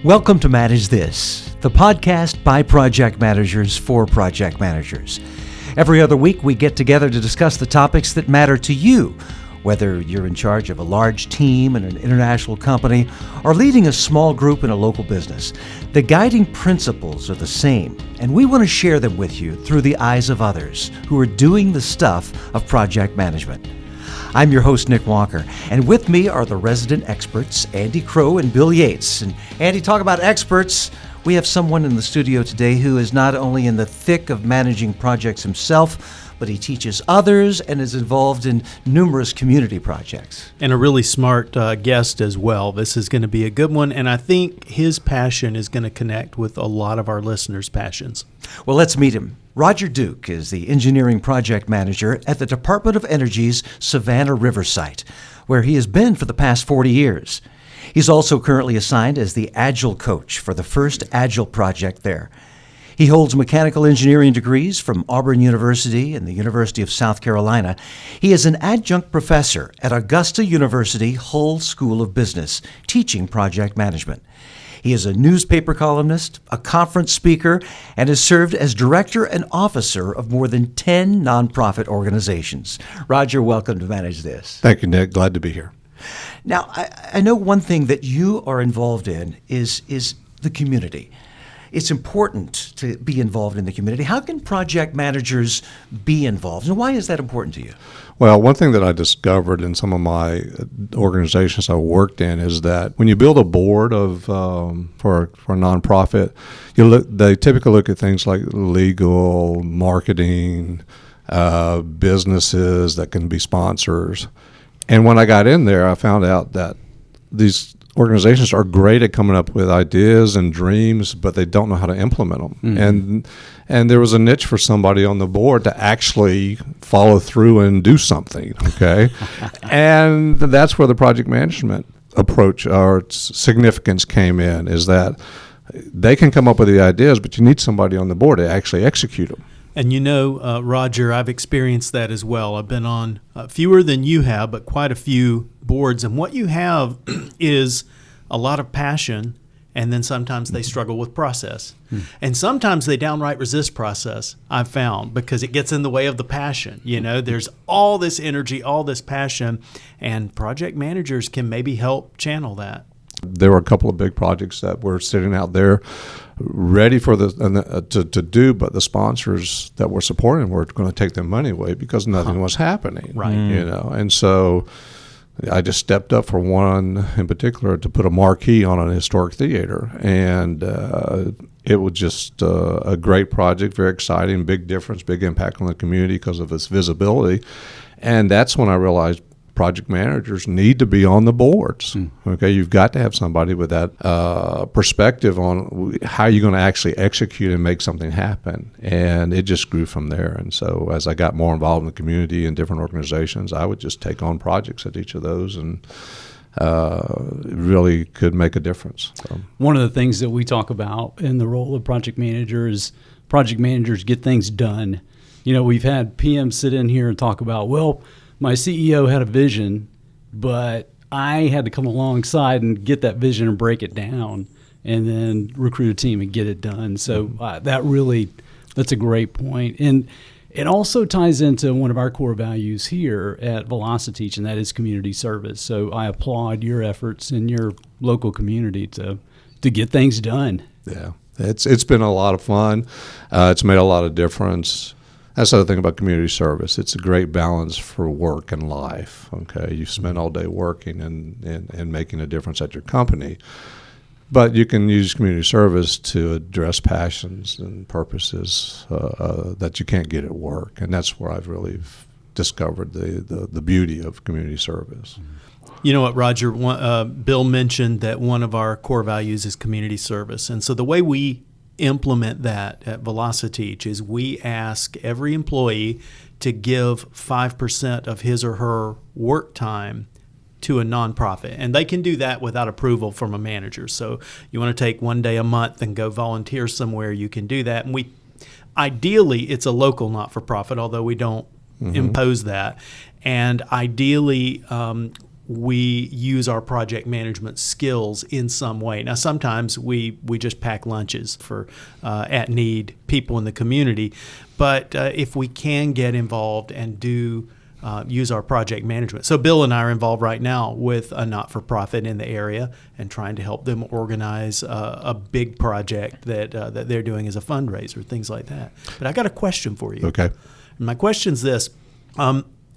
Welcome to Manage This, the podcast by project managers for project managers. Every other week, we get together to discuss the topics that matter to you, whether you're in charge of a large team in an international company or leading a small group in a local business. The guiding principles are the same, and we want to share them with you through the eyes of others who are doing the stuff of project management. I'm your host, Nick Walker, and with me are the resident experts, Andy Crowe and Bill Yates. And Andy, talk about experts. We have someone in the studio today who is not only in the thick of managing projects himself, but he teaches others and is involved in numerous community projects. And a really smart guest as well. This is going to be a good one, and I think his passion is going to connect with a lot of our listeners' passions. Well, let's meet him. Roger Duke is the engineering project manager at the Department of Energy's Savannah River site, where he has been for the past 40 years. He's also currently assigned as the Agile coach for the first Agile project there. He holds mechanical engineering degrees from Auburn University and the University of South Carolina. He is an adjunct professor at Augusta University Hull School of Business, teaching project management. He is a newspaper columnist, a conference speaker, and has served as director and officer of more than 10 nonprofit organizations. Roger, welcome to Manage This. Thank you, Nick. Glad to be here. Now, I know one thing that you are involved in is the community. It's important to be involved in the community. How can project managers be involved, and why is that important to you? Well, one thing that I discovered in some of my organizations I worked in is that when you build a board of for a nonprofit, they typically look at things like legal, marketing, businesses that can be sponsors. And when I got in there, I found out that these organizations are great at coming up with ideas and dreams, but they don't know how to implement them. Mm-hmm. And there was a niche for somebody on the board to actually follow through and do something, okay? And that's where the project management approach or significance came in, is that they can come up with the ideas, but you need somebody on the board to actually execute them. And you know, Roger, I've experienced that as well. I've been on fewer than you have, but quite a few boards. And what you have is a lot of passion, and then sometimes they struggle with process. And sometimes they downright resist process, I've found, because it gets in the way of the passion. You know, there's all this energy, all this passion, and project managers can maybe help channel that. There were a couple of big projects that were sitting out there ready for to do, but the sponsors that were supporting were going to take their money away because nothing was happening. Right. You know, and so I just stepped up for one in particular to put a marquee on an historic theater, and it was just a great project, very exciting, big difference, big impact on the community because of its visibility. And that's when I realized project managers need to be on the boards. Okay, you've got to have somebody with that perspective on how you're going to actually execute and make something happen. And it just grew from there. And so as I got more involved in the community and different organizations, I would just take on projects at each of those, and it really could make a difference. So. One of the things that we talk about in the role of project managers get things done. You know, we've had PMs sit in here and talk about, well, my CEO had a vision, but I had to come alongside and get that vision and break it down and then recruit a team and get it done. So that's a great point. And it also ties into one of our core values here at Velociteach, and that is community service. So I applaud your efforts in your local community to get things done. Yeah, it's been a lot of fun. It's made a lot of difference. That's the other thing about community service. It's a great balance for work and life. Okay, you spend all day working and making a difference at your company, but you can use community service to address passions and purposes that you can't get at work, and that's where I've really discovered the beauty of community service. You know what, Roger? Bill mentioned that one of our core values is community service, and so the way we implement that at Velociteach is we ask every employee to give 5% of his or her work time to a nonprofit, and they can do that without approval from a manager. So you want to take one day a month and go volunteer somewhere, you can do that. And ideally it's a local not-for-profit, although we don't impose that. And ideally we use our project management skills in some way. Now, sometimes we just pack lunches for at need people in the community, but if we can get involved and use our project management. So Bill and I are involved right now with a not-for-profit in the area and trying to help them organize a big project that they're doing as a fundraiser, things like that. But I got a question for you. Okay. And my question's this.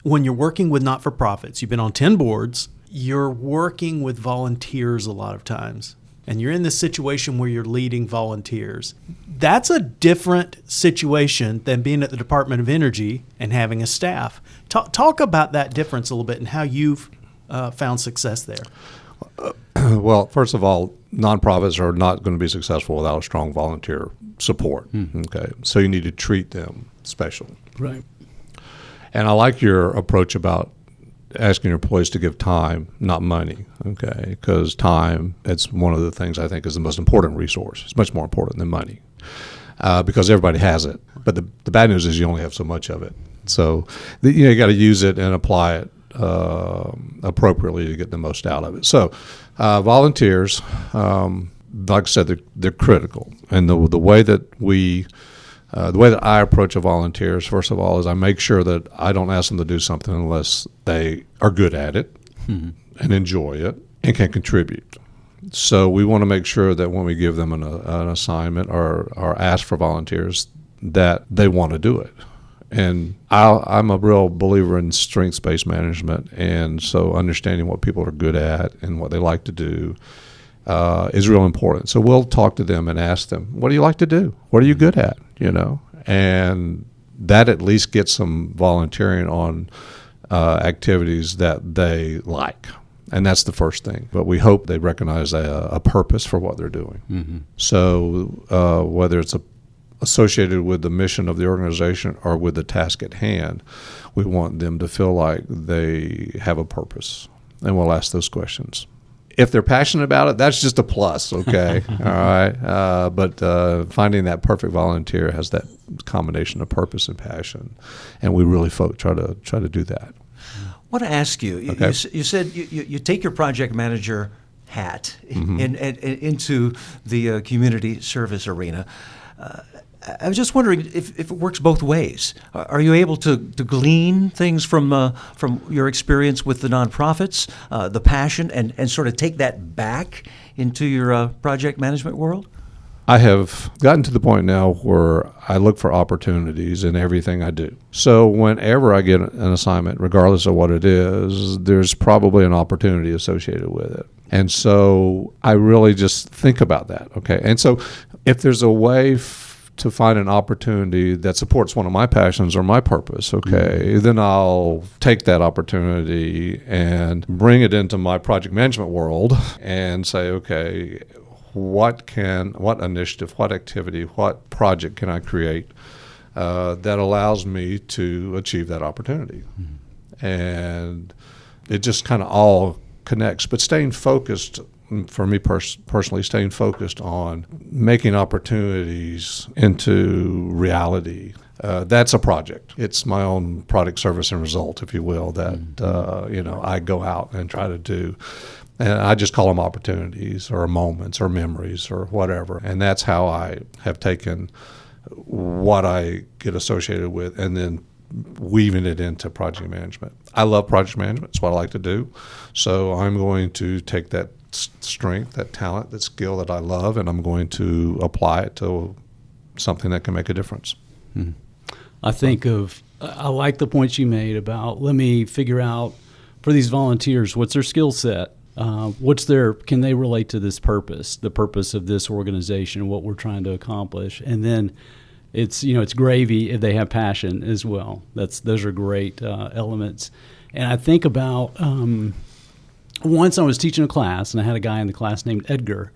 When you're working with not-for-profits, you've been on 10 boards, you're working with volunteers a lot of times, and you're in this situation where you're leading volunteers. That's a different situation than being at the Department of Energy and having a staff. Talk about that difference a little bit and how you've found success there. Well, first of all, nonprofits are not going to be successful without a strong volunteer support. Okay, so you need to treat them special. Right. And I like your approach about asking your employees to give time, not money, okay? Because time, it's one of the things I think is the most important resource. It's much more important than money because everybody has it. But the bad news is you only have so much of it. So you got to use it and apply it appropriately to get the most out of it. So volunteers, like I said, they're critical. And the way that the way that I approach a volunteers, first of all, is I make sure that I don't ask them to do something unless they are good at it and enjoy it and can contribute. So we want to make sure that when we give them an assignment or ask for volunteers, that they want to do it. And I'm a real believer in strengths-based management, and so understanding what people are good at and what they like to do is real important. So we'll talk to them and ask them, what do you like to do? What are you good at? And that at least gets them volunteering on activities that they like. And that's the first thing. But we hope they recognize a purpose for what they're doing. Mm-hmm. So whether it's associated with the mission of the organization or with the task at hand, we want them to feel like they have a purpose. And we'll ask those questions. If they're passionate about it, that's just a plus, okay? All right. But finding that perfect volunteer has that combination of purpose and passion, and we really try to do that. I want to ask you, Okay. you said you take your project manager hat into the community service arena. I was just wondering if it works both ways. Are you able to glean things from your experience with the nonprofits, the passion, and sort of take that back into your project management world? I have gotten to the point now where I look for opportunities in everything I do. So whenever I get an assignment, regardless of what it is, there's probably an opportunity associated with it. And so I really just think about that, okay? And so if there's a way to find an opportunity that supports one of my passions or my purpose, okay, then I'll take that opportunity and bring it into my project management world and say, okay, what initiative, what activity, what project can I create that allows me to achieve that opportunity? And it just kind of all connects. But staying focused, for me personally, staying focused on making opportunities into reality, that's a project. It's my own product, service, and result, if you will, that I go out and try to do. And I just call them opportunities or moments or memories or whatever. And that's how I have taken what I get associated with and then weaving it into project management. I love project management. It's what I like to do. So I'm going to take that strength, that talent, that skill that I love, and I'm going to apply it to something that can make a difference. Mm-hmm. I like the points you made about, let me figure out for these volunteers, what's their skill set? Can they relate to this purpose, the purpose of this organization, what we're trying to accomplish? And then it's gravy if they have passion as well. Those are great elements. And I think about, once I was teaching a class, and I had a guy in the class named Edgar,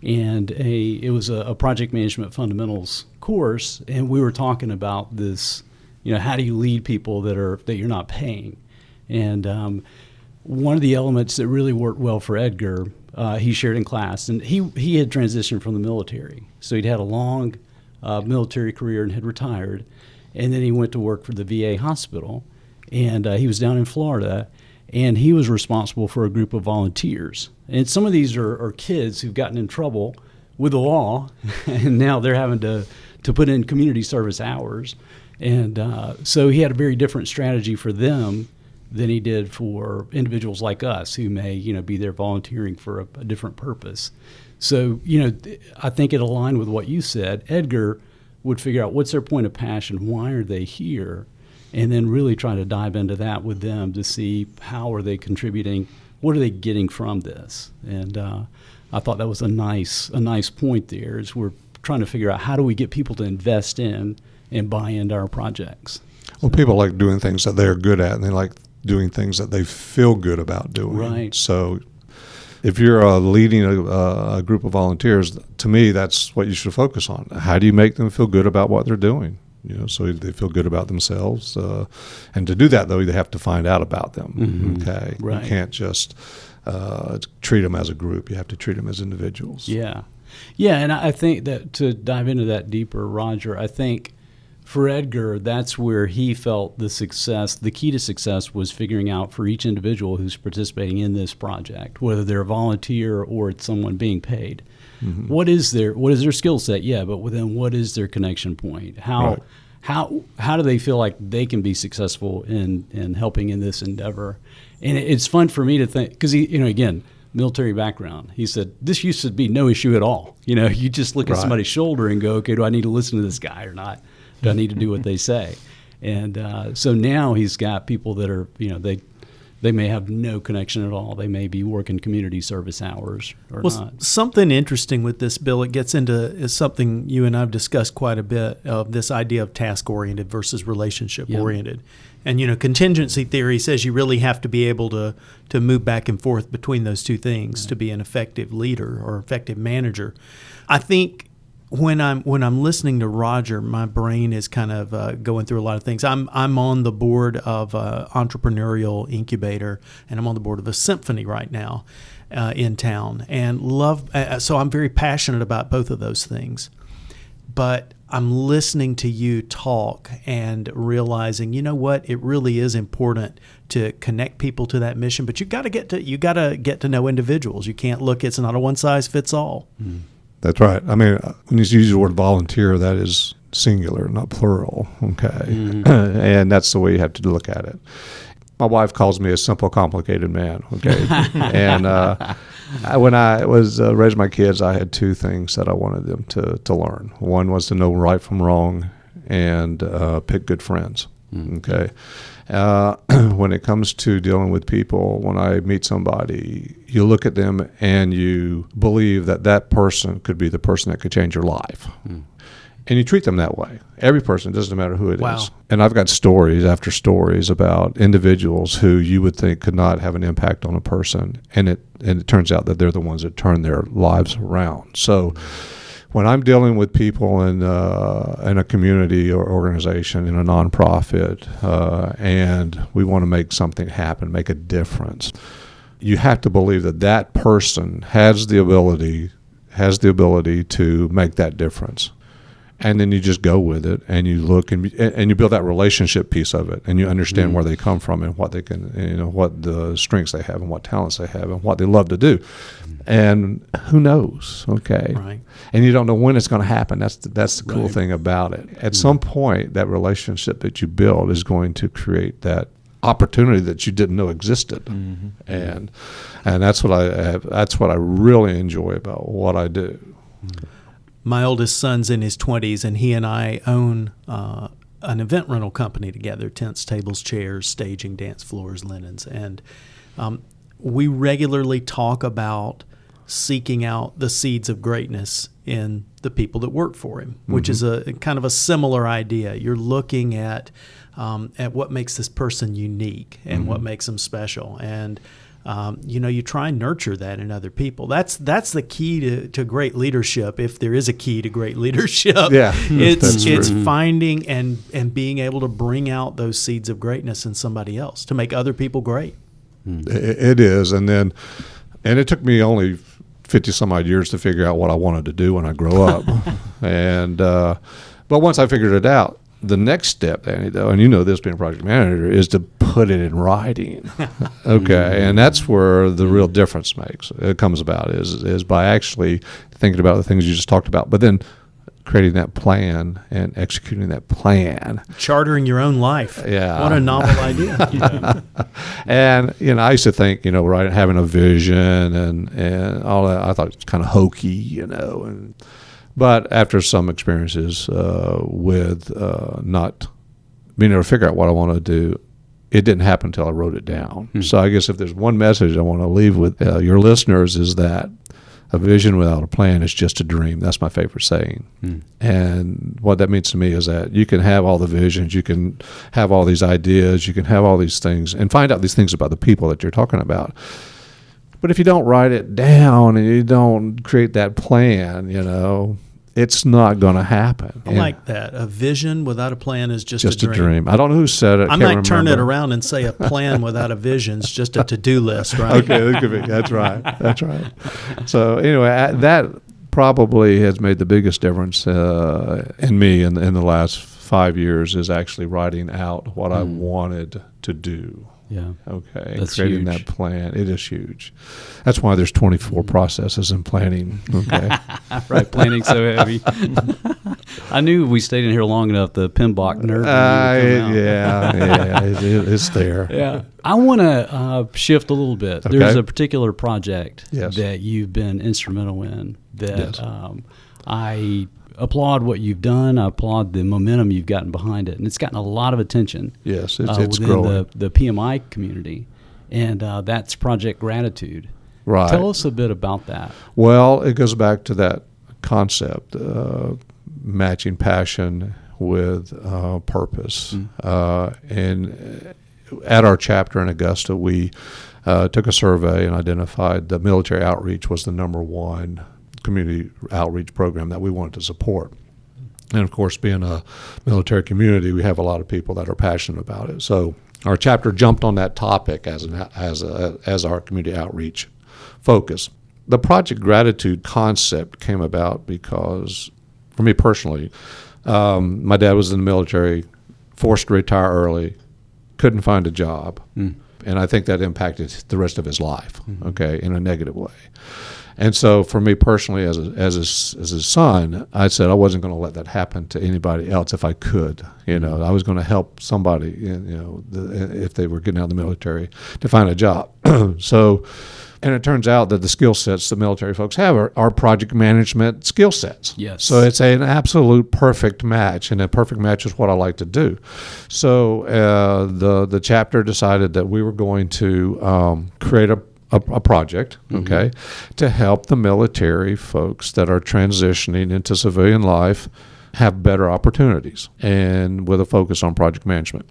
and it was a project management fundamentals course, and we were talking about this, how do you lead people that you're not paying? And one of the elements that really worked well for Edgar, he shared in class, and he had transitioned from the military, so he'd had a long military career and had retired, and then he went to work for the VA hospital, and he was down in Florida. and he was responsible for a group of volunteers. And some of these are kids who've gotten in trouble with the law, and now they're having to put in community service hours. And so he had a very different strategy for them than he did for individuals like us who may, be there volunteering for a different purpose. So, I think it aligned with what you said. Edgar would figure out what's their point of passion, why are they here, and then really try to dive into that with them to see how are they contributing, what are they getting from this. And I thought that was a nice point there, is we're trying to figure out how do we get people to invest in and buy into our projects. Well, people like doing things that they're good at, and they like doing things that they feel good about doing. Right. So if you're leading a group of volunteers, to me, that's what you should focus on. How do you make them feel good about what they're doing? So they feel good about themselves. And to do that, though, they have to find out about them. Mm-hmm. Okay. Right. You can't just treat them as a group. You have to treat them as individuals. Yeah. Yeah, and I think that to dive into that deeper, Roger, I think for Edgar, that's where he felt the key to success was figuring out for each individual who's participating in this project, whether they're a volunteer or it's someone being paid. Mm-hmm. What is their skill set? Yeah, but then what is their connection point? How do they feel like they can be successful in helping in this endeavor? And it's fun for me to think, because again, military background. He said, this used to be no issue at all. You just look at somebody's shoulder and go, okay, do I need to listen to this guy or not? Do I need to do what they say? And so now he's got people that are, they may have no connection at all. They may be working community service hours or not. Something interesting with this, Bill, it gets into is something you and I have discussed quite a bit, of this idea of task-oriented versus relationship-oriented. Yep. And, contingency theory says you really have to be able to move back and forth between those two things to be an effective leader or effective manager. I think when I'm listening to Roger, my brain is kind of going through a lot of things. I'm on the board of entrepreneurial incubator, and I'm on the board of a symphony right now in town, and so I'm very passionate about both of those things. But I'm listening to you talk and realizing, it really is important to connect people to that mission. But you got to get to know individuals. You can't look. It's not a one size fits all. Mm. That's right. I mean, when you use the word volunteer, that is singular, not plural. Okay. Mm-hmm. And that's the way you have to look at it. My wife calls me a simple, complicated man. Okay. And when I was raising my kids, I had two things that I wanted them to learn. One was to know right from wrong and pick good friends. Mm-hmm. Okay. When it comes to dealing with people, when I meet somebody, you look at them and you believe that person could be the person that could change your life. Mm. And you treat them that way. Every person, it doesn't matter who it is. And I've got stories after stories about individuals who you would think could not have an impact on a person. And it turns out that they're the ones that turn their lives around. So when I'm dealing with people in a community or organization, in a nonprofit, and we want to make something happen, make a difference, you have to believe that person has the ability to make that difference. And then you just go with it, and you look and you build that relationship piece of it, and you understand where they come from and what they can, what the strengths they have and what talents they have and what they love to do. And who knows? Okay. Right. And you don't know when it's going to happen. That's the cool thing about it. At some point, that relationship that you build is going to create that opportunity that you didn't know existed. Mm-hmm. And that's what I really enjoy about what I do. Mm-hmm. My oldest son's in his 20s, and he and I own an event rental company together: tents, tables, chairs, staging, dance floors, linens. And we regularly talk about seeking out the seeds of greatness in the people that work for him, which is a kind of a similar idea. You're looking at what makes this person unique and what makes them special. And you try and nurture that in other people. That's the key to great leadership. If there is a key to great leadership, it's finding and being able to bring out those seeds of greatness in somebody else to make other people great. It is, and it took me only 50 some odd years to figure out what I wanted to do when I grow up, but once I figured it out, the next step, Danny, though, and you know this being a project manager, is to put it in writing. Okay, and that's where the real difference comes about is by actually thinking about the things you just talked about, but then creating that plan and executing that plan. Chartering your own life. Yeah. What a novel idea. Yeah. And, I used to think, right, having a vision and all that, I thought it was kind of hokey, but after some experiences with not being able to figure out what I want to do, it didn't happen until I wrote it down. So I guess if there's one message I want to leave with your listeners is that a vision without a plan is just a dream. That's my favorite saying. And what that means to me is that you can have all the visions, you can have all these ideas, you can have all these things, and find out these things about the people that you're talking about. But if you don't write it down and you don't create that plan, it's not going to happen. I like that. A vision without a plan is just a dream. I don't know who said it. I might turn it around and say a plan without a vision is just a to-do list, right? Okay, that could be. That's right. That's right. So anyway, that probably has made the biggest difference in me in the last 5 years is actually writing out what I wanted to do. Yeah. Okay. That's creating huge. that plan. It is huge. That's why there's 24 processes in planning. Okay. Right. Planning's so heavy. I knew we stayed in here long enough. The PMBOK nerd. It's there. Yeah. I want to shift a little bit. Okay. There's a particular project Yes. that you've been instrumental in that Yes. I applaud what you've done. I applaud the momentum you've gotten behind it. And it's gotten a lot of attention. Yes, it's within growing. the PMI community. And that's Project Gratitude. Right. Tell us a bit about that. Well, it goes back to that concept, matching passion with purpose. And at our chapter in Augusta, we took a survey and identified that military outreach was the number one community outreach program that we wanted to support. And of course, being a military community, we have a lot of people that are passionate about it. So our chapter jumped on that topic as our community outreach focus. The Project Gratitude concept came about because, for me personally, my dad was in the military, forced to retire early, couldn't find a job, and I think that impacted the rest of his life, okay, in a negative way. And so for me personally, as his son, I said I wasn't going to let that happen to anybody else if I could. I was going to help somebody, if they were getting out of the military, to find a job. And it turns out that the skill sets the military folks have are project management skill sets. Yes. So it's an absolute perfect match, and a perfect match is what I like to do. So the chapter decided that we were going to create a project, okay, to help the military folks that are transitioning into civilian life have better opportunities, and with a focus on project management.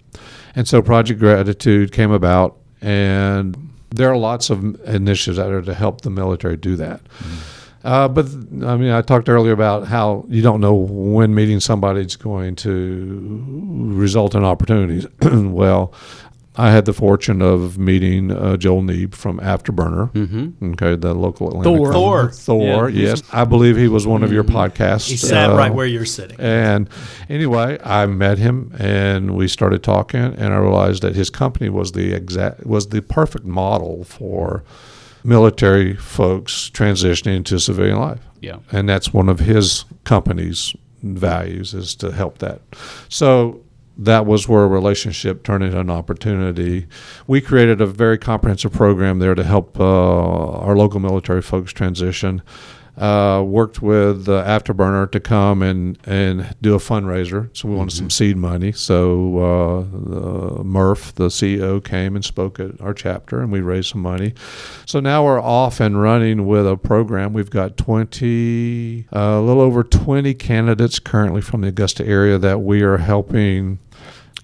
And so Project Gratitude came about, and there are lots of initiatives that are to help the military do that. But I mean, I talked earlier about how you don't know when meeting somebody is going to result in opportunities. Well, I had the fortune of meeting Joel Neeb from Afterburner, okay, the local Atlanta Thor, Yeah. yes. I believe he was one of your podcasts. He sat right where you're sitting. And anyway, I met him and we started talking, and I realized that his company was the perfect model for military folks transitioning into civilian life. Yeah. And that's one of his company's values, is to help that. So that was where a relationship turned into an opportunity. We created a very comprehensive program there to help our local military folks transition. Worked with Afterburner to come and do a fundraiser. So we wanted some seed money. So Murph, the CEO, came and spoke at our chapter, and we raised some money. So now we're off and running with a program. We've got a little over 20 candidates currently from the Augusta area that we are helping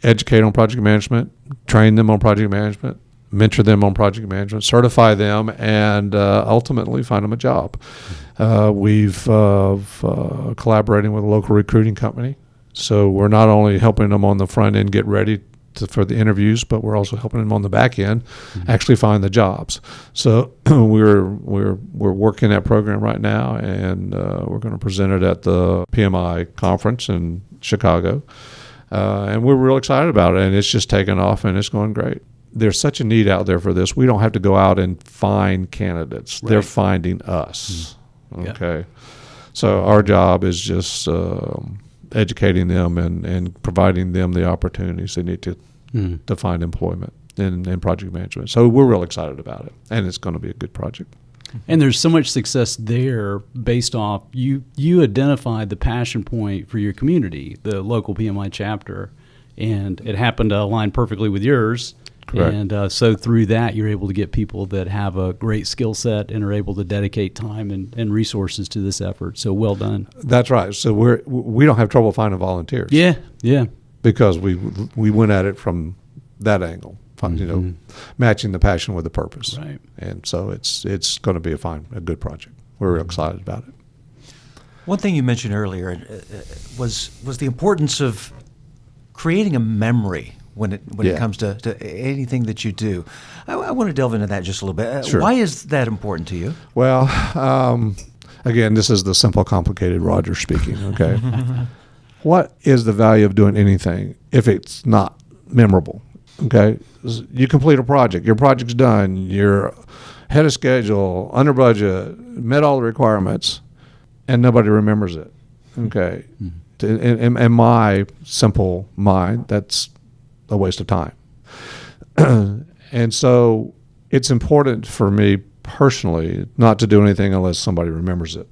educate on project management, train them on project management, mentor them on project management, certify them, and ultimately find them a job. We've collaborating with a local recruiting company. So we're not only helping them on the front end get ready for the interviews, but we're also helping them on the back end actually find the jobs. So we're working that program right now, and we're going to present it at the PMI conference in Chicago. And we're real excited about it, and it's just taken off, and it's going great. There's such a need out there for this. We don't have to go out and find candidates. They're finding us. Okay. So our job is just educating them and providing them the opportunities they need to find employment in project management. So we're real excited about it, and it's going to be a good project. And there's so much success there based off you identified the passion point for your community, the local PMI chapter, and it happened to align perfectly with yours. Correct. And so through that, you're able to get people that have a great skill set and are able to dedicate time and resources to this effort. So well done. That's right. So we don't have trouble finding volunteers. Yeah. Because we went at it from that angle, matching the passion with the purpose. Right. And so it's going to be a good project. We're real excited about it. One thing you mentioned earlier was the importance of creating a memory when it comes to anything that you do. I want to delve into that just a little bit. Sure. Why is that important to you? Well, again, this is the simple, complicated Roger speaking, okay? What is the value of doing anything if it's not memorable, okay? You complete a project. Your project's done. You're ahead of schedule, under budget, met all the requirements, and nobody remembers it, okay? In my simple mind, that's a waste of time. And so it's important for me personally not to do anything unless somebody remembers it.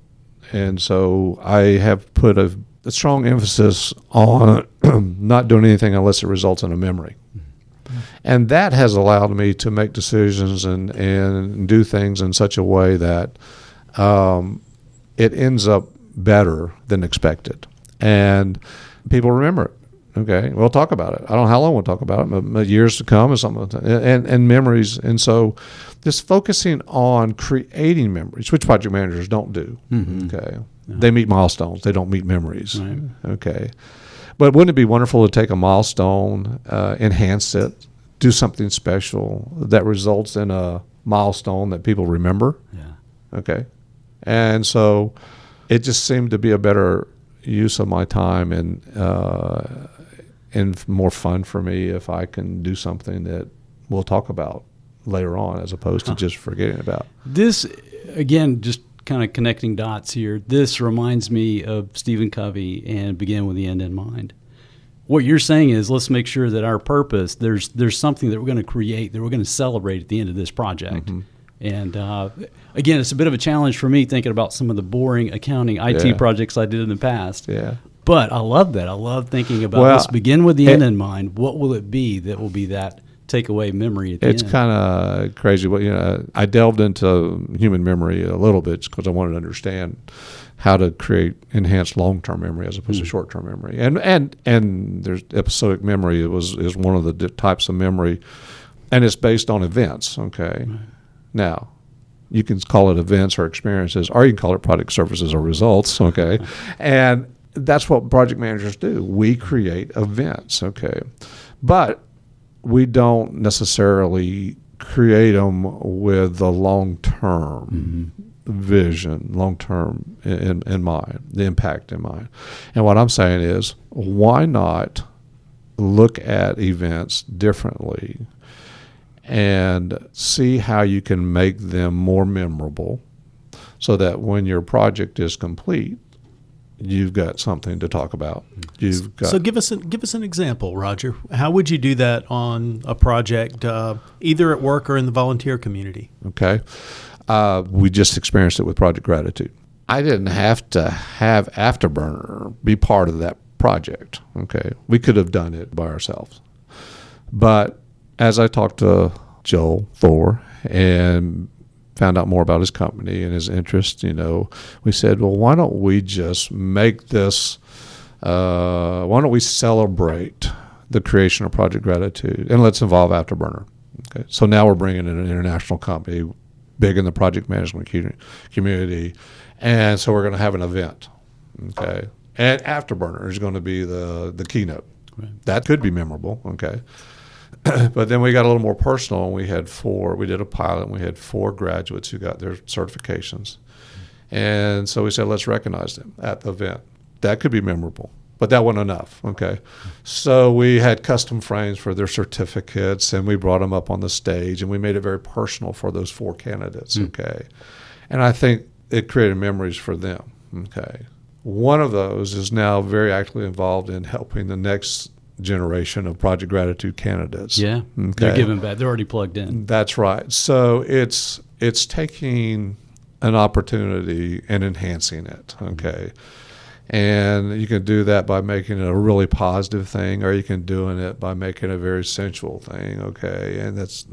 And so I have put a strong emphasis on not doing anything unless it results in a memory. And that has allowed me to make decisions and do things in such a way that it ends up better than expected. And people remember it. Okay, we'll talk about it. I don't know how long we'll talk about it, but years to come or something, and memories. And so just focusing on creating memories, which project managers don't do. Okay, they meet milestones. They don't meet memories. Right. Okay, but wouldn't it be wonderful to take a milestone, enhance it, do something special that results in a milestone that people remember? Yeah. Okay, and so it just seemed to be a better use of my time and more fun for me if I can do something that we'll talk about later on as opposed to just forgetting about. This, again, just kind of connecting dots here, this reminds me of Stephen Covey and Begin with the End in Mind. What you're saying is let's make sure that our purpose, there's something that we're going to create, that we're going to celebrate at the end of this project. And again, it's a bit of a challenge for me thinking about some of the boring accounting IT projects I did in the past. Yeah. But I love that. I love thinking about let's begin with the end in mind. What will it be that will be that takeaway memory at the end? It's kind of crazy. But I delved into human memory a little bit because I wanted to understand how to create enhanced long-term memory as opposed to short-term memory. And there's episodic memory is one of the types of memory, and it's based on events. Okay. Right. Now, you can call it events or experiences, or you can call it product, services, or results, okay? And that's what project managers do. We create events, okay? But we don't necessarily create them with the long-term vision, long-term in mind, the impact in mind. And what I'm saying is, why not look at events differently and see how you can make them more memorable so that when your project is complete, you've got something to talk about. So give us an example, Roger. How would you do that on a project, either at work or in the volunteer community? Okay. We just experienced it with Project Gratitude. I didn't have to have Afterburner be part of that project. Okay. We could have done it by ourselves. But as I talked to Joel Thor and found out more about his company and his interest, we said, well, why don't we just make this, why don't we celebrate the creation of Project Gratitude and let's involve Afterburner. Okay. So now we're bringing in an international company, big in the project management community, and so we're going to have an event. Okay. And Afterburner is going to be the keynote. Right. That could be memorable. Okay. But then we got a little more personal, and we did a pilot, and we had 4 graduates who got their certifications. And so we said, let's recognize them at the event. That could be memorable. but that wasn't enough. Okay, so we had custom frames for their certificates, and we brought them up on the stage, and we made it very personal for those 4 candidates. Okay, and I think it created memories for them. Okay, one of those is now very actively involved in helping the next generation of Project Gratitude candidates. Yeah, they're giving back. They're already plugged in. That's right. So it's taking an opportunity and enhancing it. Okay. And you can do that by making it a really positive thing, or you can do it by making it a very sensual thing. Okay. And that's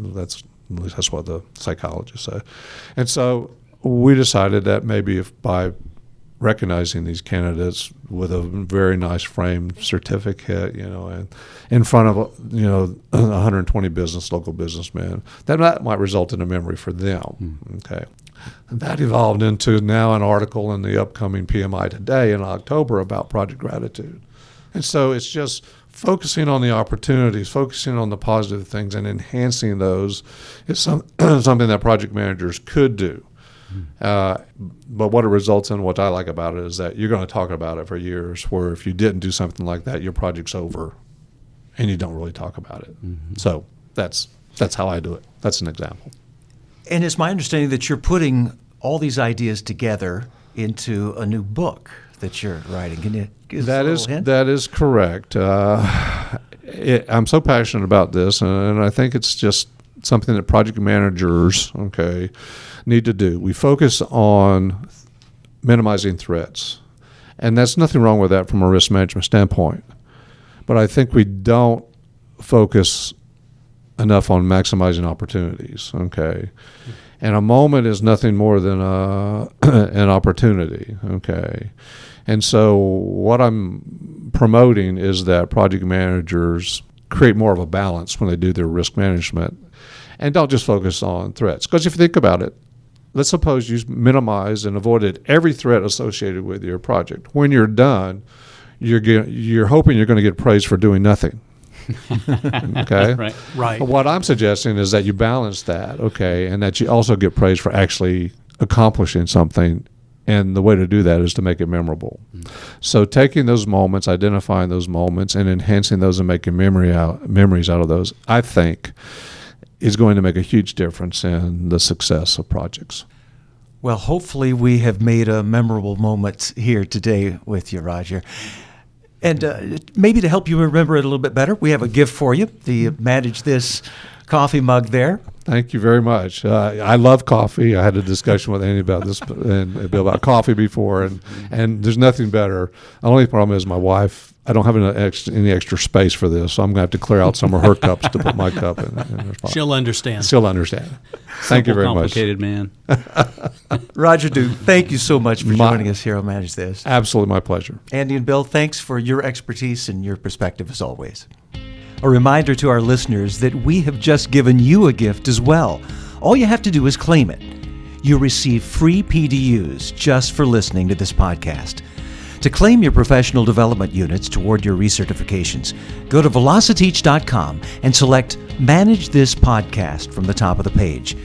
what the psychologists say. And so we decided that maybe if by recognizing these candidates with a very nice framed certificate, and in front of 120 local businessmen, that might result in a memory for them. Okay, and that evolved into now an article in the upcoming PMI Today in October about Project Gratitude, and so it's just focusing on the opportunities, focusing on the positive things, and enhancing those is something that project managers could do. But what it results in, what I like about it, is that you're going to talk about it for years, where if you didn't do something like that, your project's over and you don't really talk about it. So that's how I do it. That's an example. And it's my understanding that you're putting all these ideas together into a new book that you're writing. Can you give us a little hint? That is correct. I'm so passionate about this, and I think it's just something that project managers, need to do. We focus on minimizing threats, and that's nothing wrong with that from a risk management standpoint. But I think we don't focus enough on maximizing opportunities. Okay, and a moment is nothing more than an opportunity. Okay, and so what I'm promoting is that project managers create more of a balance when they do their risk management, and don't just focus on threats. Because if you think about it, let's suppose you minimized and avoided every threat associated with your project. When you're done, you're hoping you're going to get praised for doing nothing. Okay? Right. What I'm suggesting is that you balance that, and that you also get praised for actually accomplishing something. And the way to do that is to make it memorable. So taking those moments, identifying those moments, and enhancing those and making memories out of those, I think, is going to make a huge difference in the success of projects. Well, hopefully we have made a memorable moment here today with you, Roger. And maybe to help you remember it a little bit better, we have a gift for you, the Manage This coffee mug there. Thank you very much. I love coffee. I had a discussion with Andy about this and about coffee before, and there's nothing better. The only problem is my wife, I don't have any extra space for this, so I'm going to have to clear out some of her cups to put my cup in. She'll understand. She'll understand. Thank you very much. Complicated man. Roger Duke, thank you so much for joining us here on Manage This. Absolutely my pleasure. Andy and Bill, thanks for your expertise and your perspective as always. A reminder to our listeners that we have just given you a gift as well. All you have to do is claim it. You receive free PDUs just for listening to this podcast. To claim your professional development units toward your recertifications, go to velociteach.com and select Manage This Podcast from the top of the page.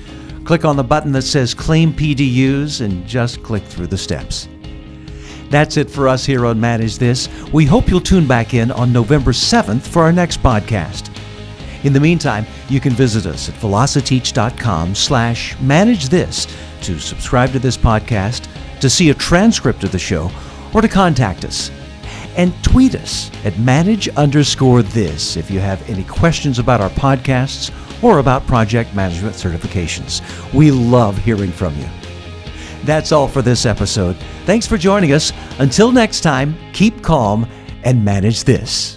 Click on the button that says Claim PDUs and just click through the steps. That's it for us here on Manage This. We hope you'll tune back in on November 7th for our next podcast. In the meantime, you can visit us at velociteach.com/manage this to subscribe to this podcast, to see a transcript of the show, or to contact us. And tweet us at manage_this if you have any questions about our podcasts or about project management certifications. We love hearing from you. That's all for this episode. Thanks for joining us. Until next time, keep calm and manage this.